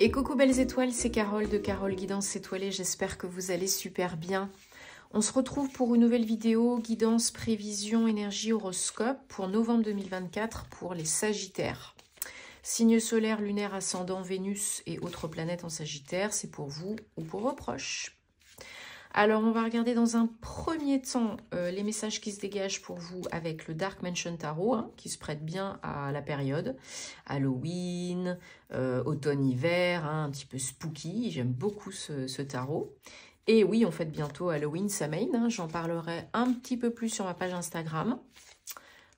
Et coucou belles étoiles, c'est Carole de Carole Guidance Étoilée, j'espère que vous allez super bien. On se retrouve pour une nouvelle vidéo, guidance, prévision, énergie, horoscope pour novembre 2024 pour les Sagittaires. Signe solaire, lunaire, ascendant, Vénus et autres planètes en Sagittaire, c'est pour vous ou pour vos proches. Alors, on va regarder dans un premier temps les messages qui se dégagent pour vous avec le Dark Mansion Tarot, qui se prête bien à la période. Halloween, automne-hiver, un petit peu spooky. J'aime beaucoup ce tarot. Et oui, on fête bientôt Halloween, Samhain. J'en parlerai un petit peu plus sur ma page Instagram.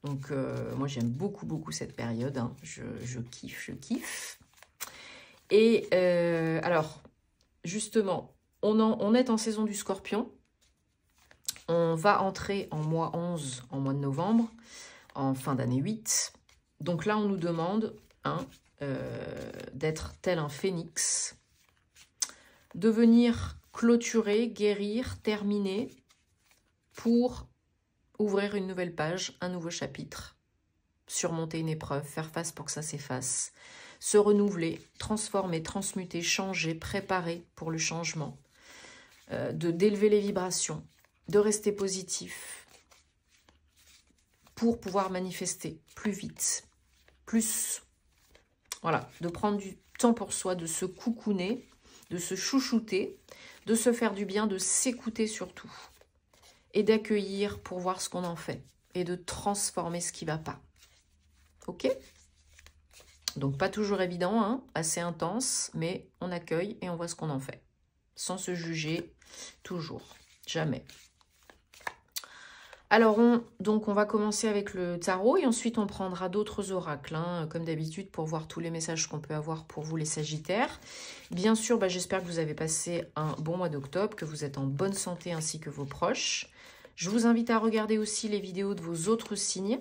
Donc, moi, j'aime beaucoup cette période. Je kiffe. Et alors, justement... On est en saison du Scorpion. On va entrer en mois 11, en mois de novembre, en fin d'année 8. Donc là, on nous demande d'être tel un phénix, de venir clôturer, guérir, terminer pour ouvrir une nouvelle page, un nouveau chapitre, surmonter une épreuve, faire face pour que ça s'efface, se renouveler, transformer, transmuter, changer, préparer pour le changement. D'élever les vibrations, de rester positif pour pouvoir manifester plus vite, plus, voilà, de prendre du temps pour soi, de se coucouner, de se chouchouter, de se faire du bien, de s'écouter surtout et d'accueillir pour voir ce qu'on en fait et de transformer ce qui ne va pas. Ok ? Donc pas toujours évident, assez intense, mais on accueille et on voit ce qu'on en fait. Sans se juger, toujours, jamais. Alors, on va commencer avec le tarot et ensuite on prendra d'autres oracles, comme d'habitude, pour voir tous les messages qu'on peut avoir pour vous les Sagittaires. Bien sûr, j'espère que vous avez passé un bon mois d'octobre, que vous êtes en bonne santé ainsi que vos proches. Je vous invite à regarder aussi les vidéos de vos autres signes,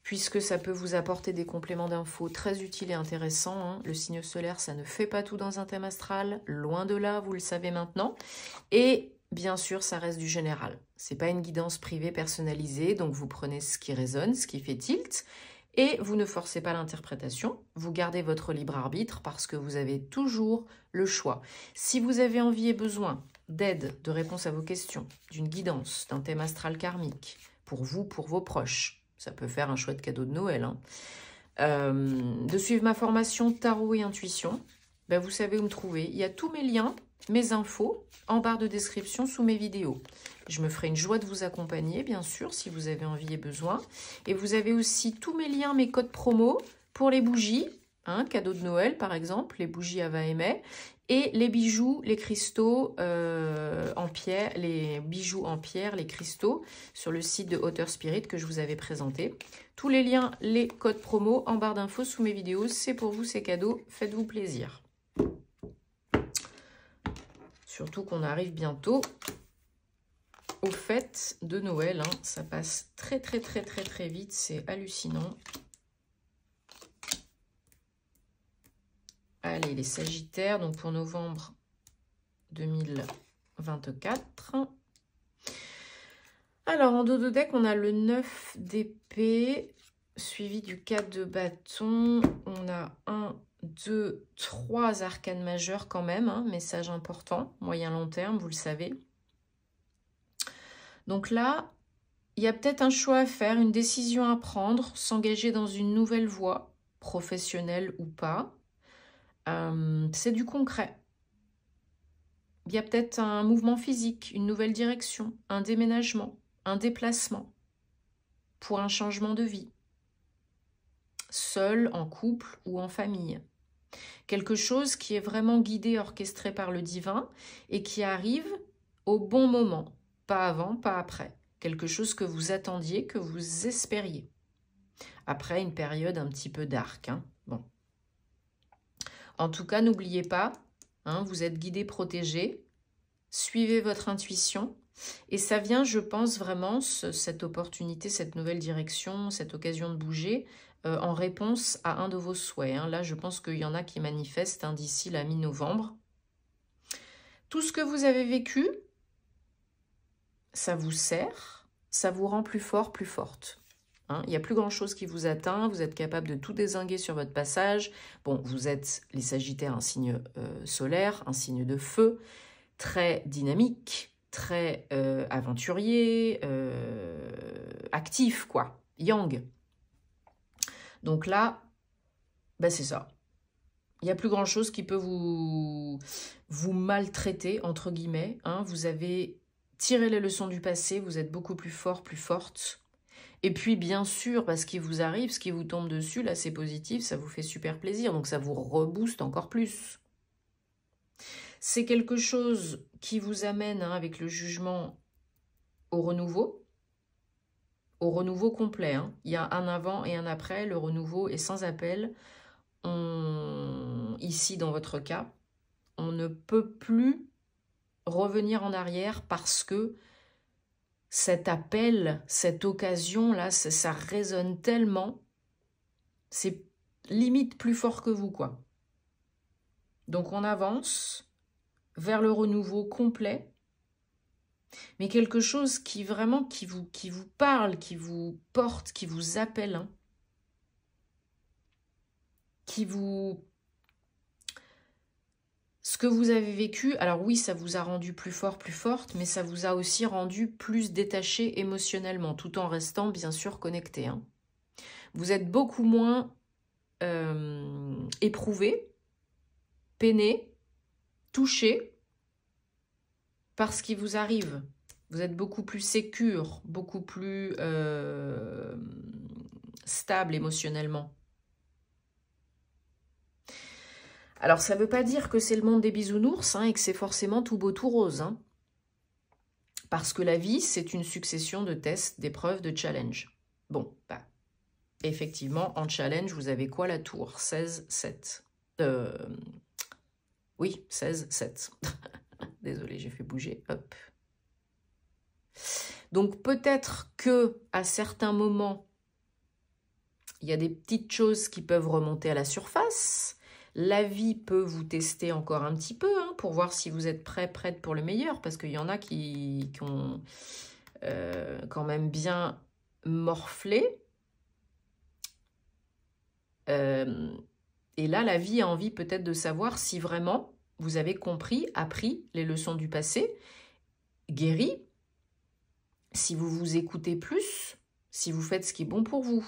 puisque ça peut vous apporter des compléments d'infos très utiles et intéressants. Le signe solaire, ça ne fait pas tout dans un thème astral, loin de là, vous le savez maintenant. Et bien sûr, ça reste du général. C'est pas une guidance privée personnalisée, donc vous prenez ce qui résonne, ce qui fait tilt, et vous ne forcez pas l'interprétation. Vous gardez votre libre arbitre parce que vous avez toujours le choix. Si vous avez envie et besoin d'aide, de réponse à vos questions, d'une guidance, d'un thème astral karmique, pour vous, pour vos proches, ça peut faire un chouette cadeau de Noël. De suivre ma formation Tarot et Intuition. Vous savez où me trouver. Il y a tous mes liens, mes infos, en barre de description sous mes vidéos. Je me ferai une joie de vous accompagner, bien sûr, si vous avez envie et besoin. Et vous avez aussi tous mes liens, mes codes promo pour les bougies. Cadeau de Noël, par exemple, les bougies Ava et May. Et les bijoux, les cristaux en pierre, les bijoux en pierre, les cristaux, sur le site de Auteur Spirit que je vous avais présenté. Tous les liens, les codes promo en barre d'infos sous mes vidéos. C'est pour vous, c'est cadeau. Faites-vous plaisir. Surtout qu'on arrive bientôt aux fêtes de Noël. Ça passe très vite. C'est hallucinant. Allez, les Sagittaires, donc pour novembre 2024. Alors, en dos de deck, on a le 9 d'épée, suivi du 4 de bâton. On a 1, 2, 3 arcanes majeures quand même, message important, moyen-long terme, vous le savez. Donc là, il y a peut-être un choix à faire, une décision à prendre, s'engager dans une nouvelle voie, professionnelle ou pas. C'est du concret. Il y a peut-être un mouvement physique, une nouvelle direction, un déménagement, un déplacement pour un changement de vie. Seul, en couple ou en famille. Quelque chose qui est vraiment guidé, orchestré par le divin et qui arrive au bon moment. Pas avant, pas après. Quelque chose que vous attendiez, que vous espériez. Après une période un petit peu dark. Bon. En tout cas, n'oubliez pas, vous êtes guidé, protégé, suivez votre intuition et ça vient, je pense vraiment, cette opportunité, cette nouvelle direction, cette occasion de bouger en réponse à un de vos souhaits. Là, je pense qu'il y en a qui manifestent d'ici la mi-novembre. Tout ce que vous avez vécu, ça vous sert, ça vous rend plus fort, plus forte. Hein. Il n'y a plus grand-chose qui vous atteint. Vous êtes capable de tout dézinguer sur votre passage. Bon, vous êtes les Sagittaires, un signe solaire, un signe de feu, très dynamique, très aventurier, actif, quoi. Yang. Donc là, bah c'est ça. Il n'y a plus grand-chose qui peut vous maltraiter, entre guillemets. Hein. Vous avez tiré les leçons du passé, vous êtes beaucoup plus fort, plus forte. Et puis, bien sûr, parce qu'il vous arrive, ce qui vous tombe dessus, là, c'est positif, ça vous fait super plaisir. Donc, ça vous rebooste encore plus. C'est quelque chose qui vous amène, hein, avec le jugement, au renouveau complet. Hein. Il y a un avant et un après, le renouveau est sans appel. Ici, dans votre cas, on ne peut plus revenir en arrière parce que cet appel, cette occasion-là, ça résonne tellement, c'est limite plus fort que vous, quoi. Donc, on avance vers le renouveau complet, mais quelque chose qui vraiment, qui vous parle, qui vous porte, qui vous appelle, hein, ce que vous avez vécu, alors oui, ça vous a rendu plus fort, plus forte, mais ça vous a aussi rendu plus détaché émotionnellement, tout en restant bien sûr connecté. Hein. Vous êtes beaucoup moins éprouvé, peiné, touché par ce qui vous arrive. Vous êtes beaucoup plus sécure, beaucoup plus stable émotionnellement. Alors, ça ne veut pas dire que c'est le monde des bisounours, hein, et que c'est forcément tout beau, tout rose. Hein. Parce que la vie, c'est une succession de tests, d'épreuves, de challenges. Bon, bah, effectivement, en challenge, vous avez quoi la tour? 16, 7. Oui, 16, 7. Désolée, j'ai fait bouger. Hop. Donc, peut-être que à certains moments, il y a des petites choses qui peuvent remonter à la surface. La vie peut vous tester encore un petit peu, hein, pour voir si vous êtes prête pour le meilleur, parce qu'il y en a qui ont quand même bien morflé. Et là, la vie a envie peut-être de savoir si vraiment vous avez compris, appris les leçons du passé, guéri, si vous vous écoutez plus, si vous faites ce qui est bon pour vous.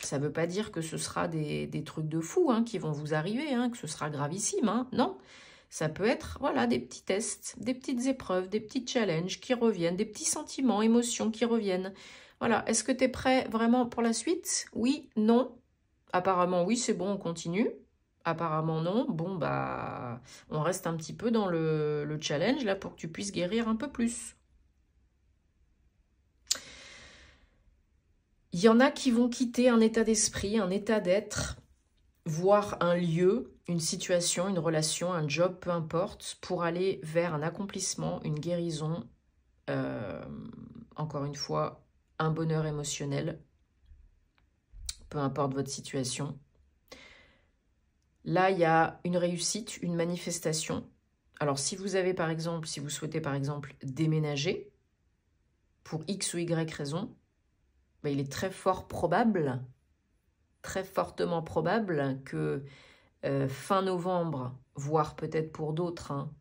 Ça ne veut pas dire que ce sera des trucs de fou, hein, qui vont vous arriver, hein, que ce sera gravissime. Hein. Non, ça peut être voilà, des petits tests, des petites épreuves, des petits challenges qui reviennent, des petits sentiments, émotions qui reviennent. Voilà, est-ce que tu es prêt vraiment pour la suite? Oui, non. Apparemment, oui, c'est bon, on continue. Apparemment, non. Bon, bah, on reste un petit peu dans le challenge, là, pour que tu puisses guérir un peu plus. Il y en a qui vont quitter un état d'esprit, un état d'être, voire un lieu, une situation, une relation, un job, peu importe, pour aller vers un accomplissement, une guérison, encore une fois, un bonheur émotionnel, peu importe votre situation. Là, il y a une réussite, une manifestation. Alors, si vous avez par exemple, si vous souhaitez par exemple déménager, pour X ou Y raison, ben, il est très fort probable, très fortement probable que fin novembre, voire peut-être pour d'autres, hein,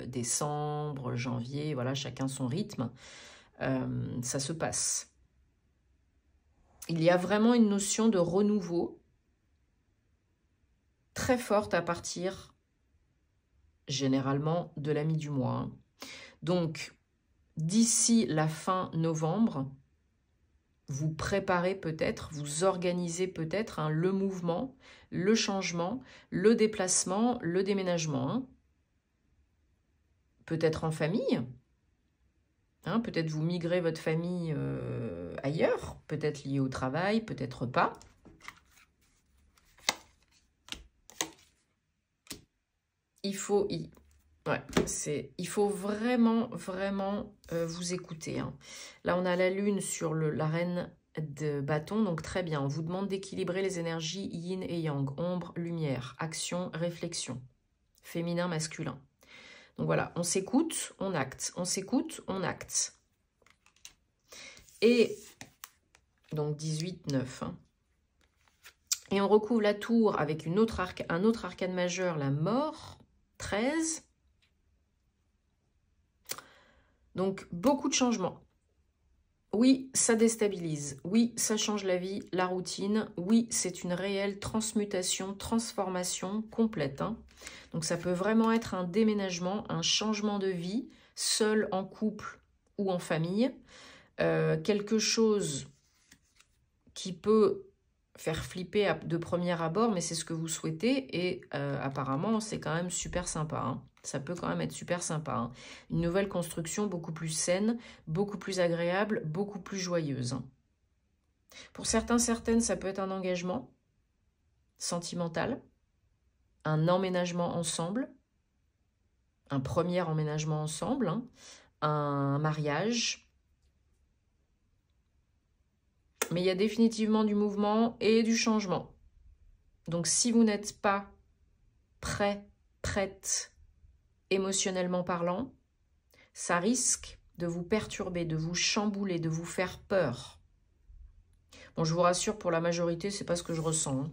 décembre, janvier, voilà, chacun son rythme, ça se passe. Il y a vraiment une notion de renouveau très forte à partir, généralement, de la mi-du-mois. Hein. Donc, d'ici la fin novembre, vous préparez peut-être, vous organisez peut-être, hein, le mouvement, le changement, le déplacement, le déménagement. Hein. Peut-être en famille, hein, peut-être vous migrez votre famille ailleurs, peut-être lié au travail, peut-être pas. Il faut vraiment, vraiment vous écouter. Hein. Là, on a la lune sur la reine de bâton, donc très bien. On vous demande d'équilibrer les énergies yin et yang, ombre, lumière, action, réflexion, féminin, masculin. Donc voilà, on s'écoute, on acte. On s'écoute, on acte. Et Donc 18, 9. Hein. Et on recouvre la tour avec un autre arcane majeur, la mort, 13. Donc beaucoup de changements. Oui, ça déstabilise. Oui, ça change la vie, la routine. Oui, c'est une réelle transmutation, transformation complète. Hein. Donc ça peut vraiment être un déménagement, un changement de vie, seul, en couple ou en famille. Quelque chose qui peut faire flipper de premier abord, mais c'est ce que vous souhaitez. Et apparemment, c'est quand même super sympa. Hein. Ça peut quand même être super sympa. Hein. Une nouvelle construction beaucoup plus saine, beaucoup plus agréable, beaucoup plus joyeuse. Hein. Pour certains, certaines, ça peut être un engagement sentimental, un emménagement ensemble, un premier emménagement ensemble, hein, un mariage. Mais il y a définitivement du mouvement et du changement. Donc si vous n'êtes pas prêt, prête, émotionnellement parlant, ça risque de vous perturber, de vous chambouler, de vous faire peur. Bon, je vous rassure, pour la majorité, c'est pas ce que je ressens. Hein.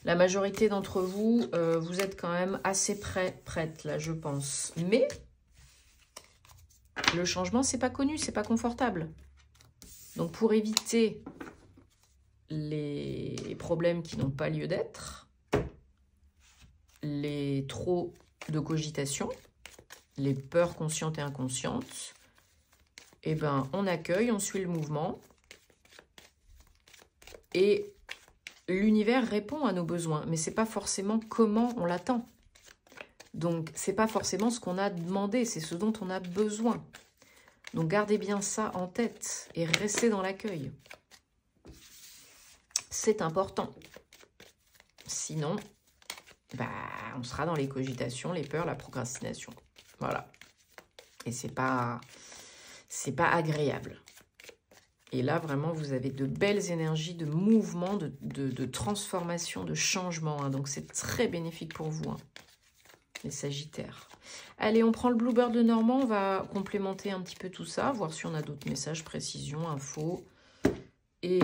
La majorité d'entre vous, vous êtes quand même assez prête, là, je pense. Mais le changement, c'est pas connu, c'est pas confortable. Donc, pour éviter les problèmes qui n'ont pas lieu d'être, les trop de cogitation, les peurs conscientes et inconscientes, eh ben, on accueille, on suit le mouvement et l'univers répond à nos besoins, mais c'est pas forcément comment on l'attend. Donc, c'est pas forcément ce qu'on a demandé, c'est ce dont on a besoin. Donc, gardez bien ça en tête et restez dans l'accueil. C'est important. Sinon, bah, on sera dans les cogitations, les peurs, la procrastination. Voilà. Et c'est pas agréable. Et là, vraiment, vous avez de belles énergies de mouvement, de transformation, de changement. Hein. Donc, c'est très bénéfique pour vous, hein, les Sagittaires. Allez, on prend le Bluebird de Normand. On va complémenter un petit peu tout ça, voir si on a d'autres messages, précisions, infos. Et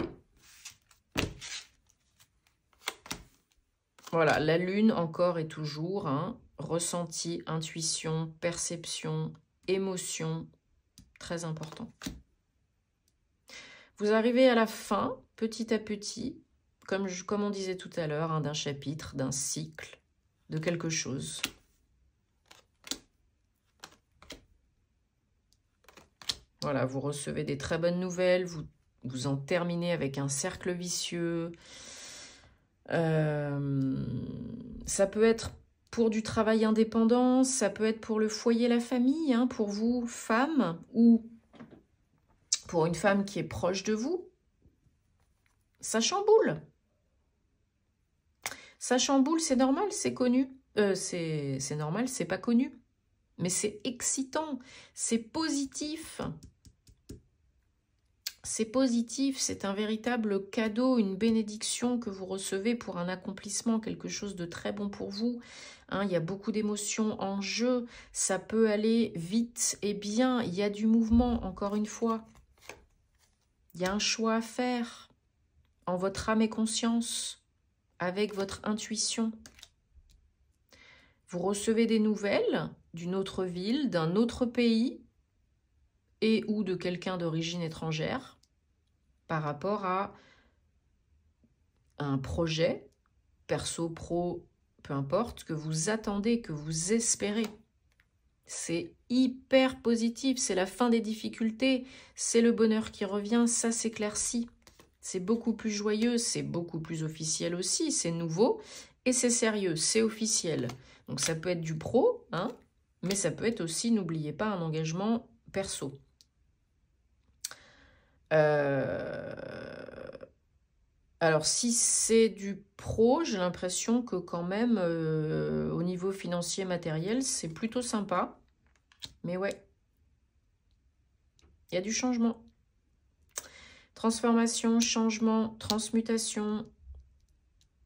voilà, la Lune encore et toujours. Hein, ressenti, intuition, perception, émotion. Très important. Vous arrivez à la fin, petit à petit, comme on disait tout à l'heure, hein, d'un chapitre, d'un cycle, de quelque chose. Voilà, vous recevez des très bonnes nouvelles, vous en terminez avec un cercle vicieux. Ça peut être pour du travail indépendant, ça peut être pour le foyer, la famille, hein, pour vous, femmes, ou pour une femme qui est proche de vous. Ça chamboule. Ça chamboule, c'est normal, c'est connu. C'est normal, c'est pas connu. Mais c'est excitant, c'est positif. C'est positif, c'est un véritable cadeau, une bénédiction que vous recevez pour un accomplissement, quelque chose de très bon pour vous. Hein, il y a beaucoup d'émotions en jeu, ça peut aller vite et bien, il y a du mouvement, encore une fois. Il y a un choix à faire en votre âme et conscience, avec votre intuition. Vous recevez des nouvelles d'une autre ville, d'un autre pays et ou de quelqu'un d'origine étrangère par rapport à un projet, perso, pro, peu importe, que vous attendez, que vous espérez. C'est hyper positif, c'est la fin des difficultés, c'est le bonheur qui revient, ça s'éclaircit. C'est beaucoup plus joyeux, c'est beaucoup plus officiel aussi, c'est nouveau et c'est sérieux, c'est officiel. Donc ça peut être du pro, hein, mais ça peut être aussi, n'oubliez pas, un engagement perso. Alors si c'est du pro, j'ai l'impression que quand même, au niveau financier, matériel, c'est plutôt sympa. Mais ouais, il y a du changement. Transformation, changement, transmutation.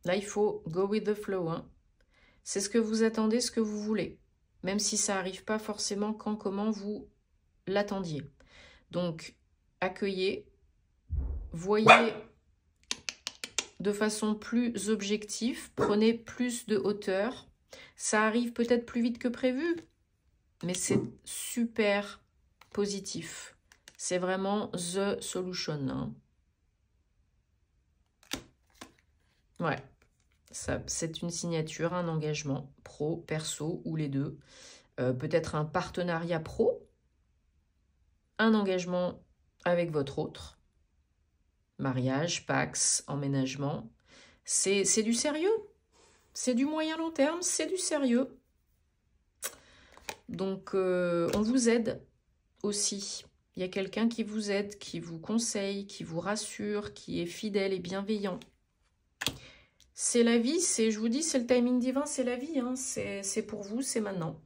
Là, il faut go with the flow. Hein. C'est ce que vous attendez, ce que vous voulez. Même si ça n'arrive pas forcément quand, comment vous l'attendiez. Donc, accueillez, voyez de façon plus objective, prenez plus de hauteur. Ça arrive peut-être plus vite que prévu, mais c'est super positif. C'est vraiment the solution. Hein. Ouais, c'est une signature, un engagement pro, perso ou les deux. Peut-être un partenariat pro, un engagement avec votre autre. Mariage, pax, emménagement. C'est du sérieux. C'est du moyen long terme, c'est du sérieux. Donc, on vous aide aussi. Il y a quelqu'un qui vous aide, qui vous conseille, qui vous rassure, qui est fidèle et bienveillant. C'est la vie, je vous dis, c'est le timing divin, c'est la vie. Hein. C'est pour vous, c'est maintenant.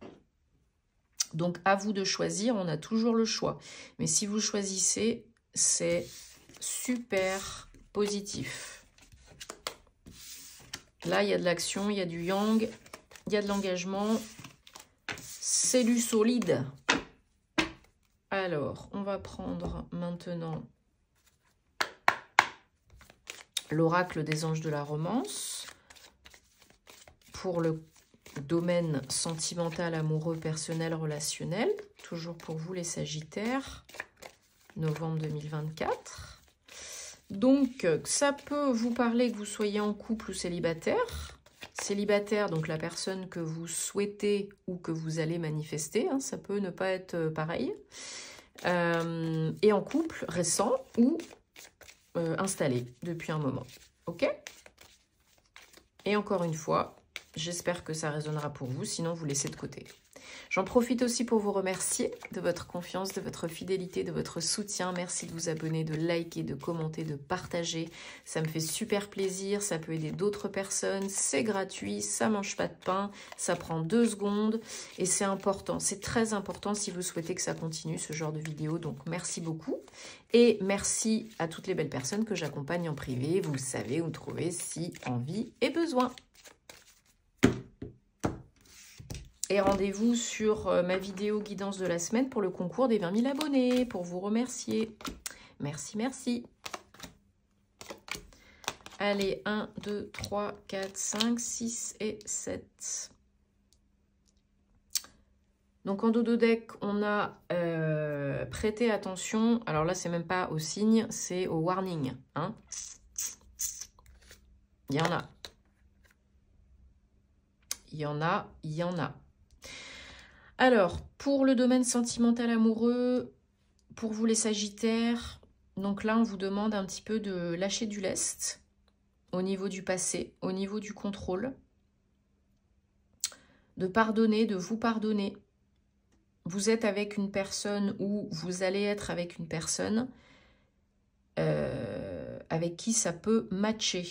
Donc, à vous de choisir, on a toujours le choix. Mais si vous choisissez, c'est super positif. Là, il y a de l'action, il y a du yang, il y a de l'engagement. C'est du solide. Alors, on va prendre maintenant l'oracle des anges de la romance pour le domaine sentimental, amoureux, personnel, relationnel. Toujours pour vous les Sagittaires, novembre 2024. Donc, ça peut vous parler que vous soyez en couple ou célibataire. Célibataire, donc la personne que vous souhaitez ou que vous allez manifester. Hein, ça peut ne pas être pareil. Et en couple récent ou installé depuis un moment. Ok? Et encore une fois, j'espère que ça résonnera pour vous, sinon vous laissez de côté. J'en profite aussi pour vous remercier de votre confiance, de votre fidélité, de votre soutien. Merci de vous abonner, de liker, de commenter, de partager. Ça me fait super plaisir, ça peut aider d'autres personnes. C'est gratuit, ça mange pas de pain, ça prend 2 secondes et c'est important. C'est très important si vous souhaitez que ça continue, ce genre de vidéo. Donc, merci beaucoup. Et merci à toutes les belles personnes que j'accompagne en privé. Vous le savez où me trouver si envie et besoin. Et rendez-vous sur ma vidéo guidance de la semaine pour le concours des 20 000 abonnés, pour vous remercier. Merci, merci. Allez, 1, 2, 3, 4, 5, 6 et 7. Donc en dodo deck, on a prêté attention. Alors là, c'est même pas au signe, c'est au warning. Hein. Il y en a. Il y en a, il y en a. Alors, pour le domaine sentimental amoureux, pour vous les Sagittaires, donc là, on vous demande un petit peu de lâcher du lest au niveau du passé, au niveau du contrôle, de pardonner, de vous pardonner. Vous êtes avec une personne ou vous allez être avec une personne avec qui ça peut matcher.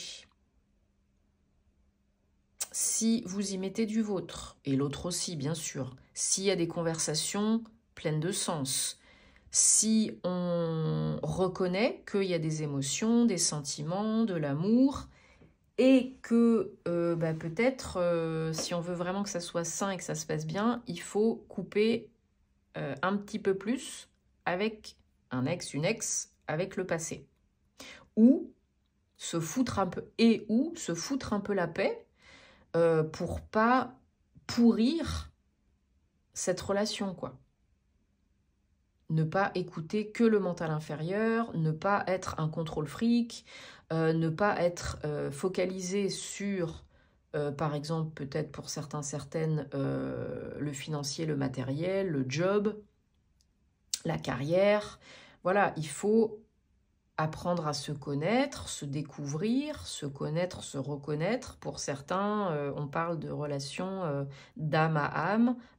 Si vous y mettez du vôtre, et l'autre aussi, bien sûr, s'il y a des conversations pleines de sens, si on reconnaît qu'il y a des émotions, des sentiments, de l'amour, et que peut-être, si on veut vraiment que ça soit sain et que ça se passe bien, il faut couper un petit peu plus avec un ex, une ex, avec le passé. Ou se foutre un peu, se foutre un peu la paix, pour pas pourrir cette relation, quoi. Ne pas écouter que le mental inférieur, ne pas être un contrôle fric, ne pas être focalisé sur, par exemple, peut-être pour certains, certaines, le financier, le matériel, le job, la carrière. Voilà, il faut apprendre à se connaître, se découvrir, se connaître, se reconnaître. Pour certains, on parle de relations d'âme à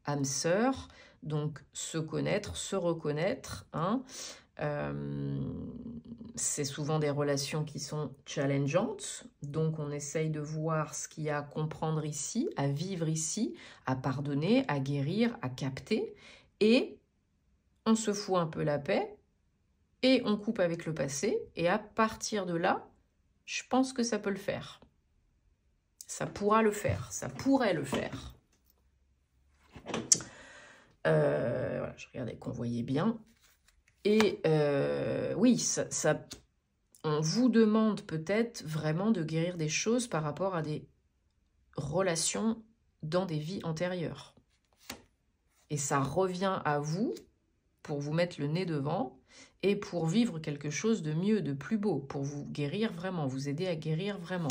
âme sœur. Donc, se connaître, se reconnaître. Hein. C'est souvent des relations qui sont challengeantes. Donc, on essaye de voir ce qu'il y a à comprendre ici, à vivre ici, à pardonner, à guérir, à capter. Et on se fout un peu la paix. Et on coupe avec le passé, et à partir de là, je pense que ça peut le faire. Ça pourra le faire, ça pourrait le faire. Voilà, je regardais qu'on voyait bien. Et oui, on vous demande peut-être vraiment de guérir des choses par rapport à des relations dans des vies antérieures. Et ça revient à vous pour vous mettre le nez devant et pour vivre quelque chose de mieux, de plus beau, pour vous guérir vraiment, vous aider à guérir vraiment.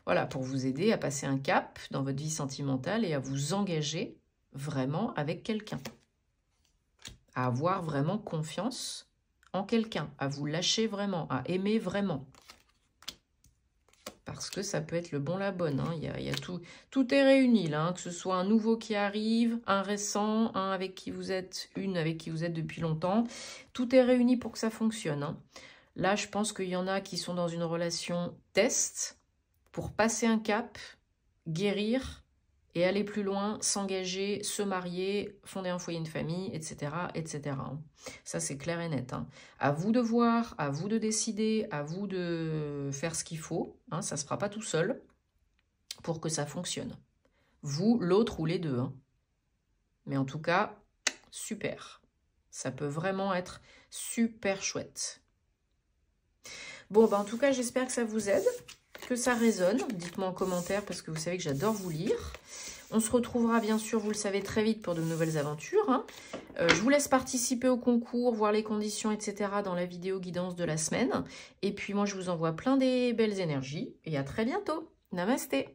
Voilà, pour vous aider à passer un cap dans votre vie sentimentale et à vous engager vraiment avec quelqu'un. À avoir vraiment confiance en quelqu'un, à vous lâcher vraiment, à aimer vraiment. Parce que ça peut être le bon, la bonne. Hein. Il y a tout est réuni là, hein, que ce soit un nouveau qui arrive, un récent, un avec qui vous êtes, une avec qui vous êtes depuis longtemps. Tout est réuni pour que ça fonctionne. Hein. Là, je pense qu'il y en a qui sont dans une relation test pour passer un cap, guérir et aller plus loin, s'engager, se marier, fonder un foyer, une famille, etc. etc. Ça, c'est clair et net. Hein. À vous de voir, à vous de décider, à vous de faire ce qu'il faut. Hein. Ça ne se fera pas tout seul pour que ça fonctionne. Vous, l'autre ou les deux. Hein. Mais en tout cas, super. Ça peut vraiment être super chouette. Bon, en tout cas, j'espère que ça vous aide, que ça résonne. Dites-moi en commentaire parce que vous savez que j'adore vous lire. On se retrouvera bien sûr, vous le savez, très vite pour de nouvelles aventures. Hein. Je vous laisse participer au concours, voir les conditions, etc. dans la vidéo guidance de la semaine. Et puis moi, je vous envoie plein des belles énergies et à très bientôt. Namasté.